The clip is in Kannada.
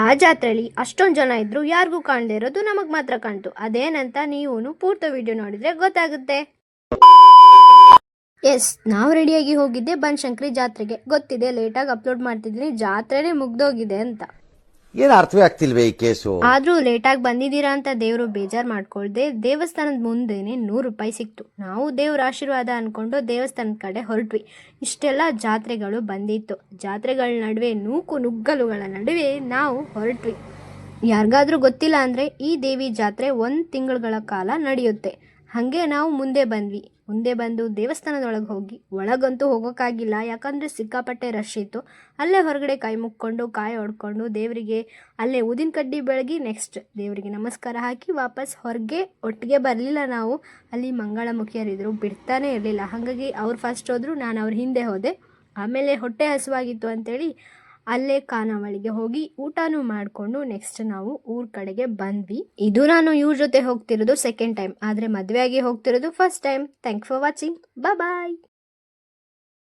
ಆ ಜಾತ್ರೆಯಲ್ಲಿ ಅಷ್ಟೊಂದು ಜನ ಇದ್ರು, ಯಾರಿಗೂ ಕಾಣದೇ ಇರೋದು ನಮಗೆ ಮಾತ್ರ ಕಾಣ್ತು. ಅದೇನಂತ ನೀವು ಪೂರ್ತಿ ವಿಡಿಯೋ ನೋಡಿದ್ರೆ ಗೊತ್ತಾಗುತ್ತೆ. ಎಸ್, ನಾವು ರೆಡಿಯಾಗಿ ಹೋಗಿದ್ದೆ ಬನಶಂಕರಿ ಜಾತ್ರೆಗೆ. ಗೊತ್ತಿದೆ ಲೇಟಾಗಿ ಅಪ್ಲೋಡ್ ಮಾಡ್ತಿದ್ದೀನಿ, ಜಾತ್ರೆನೇ ಮುಗ್ದೋಗಿದೆ ಅಂತ. ಏನು ಅರ್ಥವೇ ಆಗ್ತಿಲ್ವೇ ಈ ಕೇಸು? ಆದ್ರೂ ಲೇಟಾಗಿ ಬಂದಿದ್ದೀರಾ ಅಂತ ದೇವರು ಬೇಜಾರು ಮಾಡ್ಕೊಳ್ದೆ ದೇವಸ್ಥಾನದ ಮುಂದೆನೆ 100 ರೂಪಾಯಿ ಸಿಕ್ತು. ನಾವು ದೇವ್ರ ಆಶೀರ್ವಾದ ಅನ್ಕೊಂಡು ದೇವಸ್ಥಾನದ ಕಡೆ ಹೊರಟ್ವಿ. ಇಷ್ಟೆಲ್ಲ ಜಾತ್ರೆಗಳು ಬಂದಿತ್ತು. ಜಾತ್ರೆಗಳ ನಡುವೆ ನುಗ್ಗಲುಗಳ ನಡುವೆ ನಾವು ಹೊರಟ್ವಿ. ಯಾರಿಗಾದ್ರೂ ಗೊತ್ತಿಲ್ಲ ಅಂದರೆ ಈ ದೇವಿ ಜಾತ್ರೆ 1 ತಿಂಗಳುಗಳ ಕಾಲ ನಡೆಯುತ್ತೆ. ಹಾಗೆ ನಾವು ಮುಂದೆ ಬಂದು ದೇವಸ್ಥಾನದೊಳಗೆ ಹೋಗಿ, ಒಳಗಂತೂ ಹೋಗೋಕ್ಕಾಗಿಲ್ಲ, ಯಾಕಂದರೆ ಸಿಕ್ಕಾಪಟ್ಟೆ ರಶ್ ಇತ್ತು. ಅಲ್ಲೇ ಹೊರಗಡೆ ಕೈ ಮುಕ್ಕೊಂಡು ಕಾಯಿ ಹೊಡ್ಕೊಂಡು ದೇವರಿಗೆ ಅಲ್ಲೇ ಊದಿನ ಕಡ್ಡಿ ಬೆಳಗಿ ನೆಕ್ಸ್ಟ್ ದೇವರಿಗೆ ನಮಸ್ಕಾರ ಹಾಕಿ ವಾಪಸ್ ಹೊರಗೆ ಒಟ್ಟಿಗೆ ಬರಲಿಲ್ಲ ನಾವು. ಅಲ್ಲಿ ಮಂಗಳಮುಖಿಯರಿದ್ರು, ಬಿಡ್ತಾನೆ ಇರಲಿಲ್ಲ. ಹಾಗಾಗಿ ಅವ್ರು ಫಸ್ಟ್ ಹೋದರು, ನಾನು ಅವ್ರ ಹಿಂದೆ ಹೋದೆ. ಆಮೇಲೆ ಹೊಟ್ಟೆ ಹಸುವಾಗಿತ್ತು ಅಂತೇಳಿ ಅಲ್ಲೇ ಖಾನಾವಳಿಗೆ ಹೋಗಿ ಊಟನೂ ಮಾಡಿಕೊಂಡು ನೆಕ್ಸ್ಟ್ ನಾವು ಊರ ಕಡೆಗೆ ಬಂದ್ವಿ. ಇದು ನಾನು ಇವ್ರ ಜೊತೆ ಹೋಗ್ತಿರೋದು ಸೆಕೆಂಡ್ ಟೈಮ್, ಆದರೆ ಮದುವೆಯಾಗಿ ಹೋಗ್ತಿರೋದು first time. Thank for watching. Bye.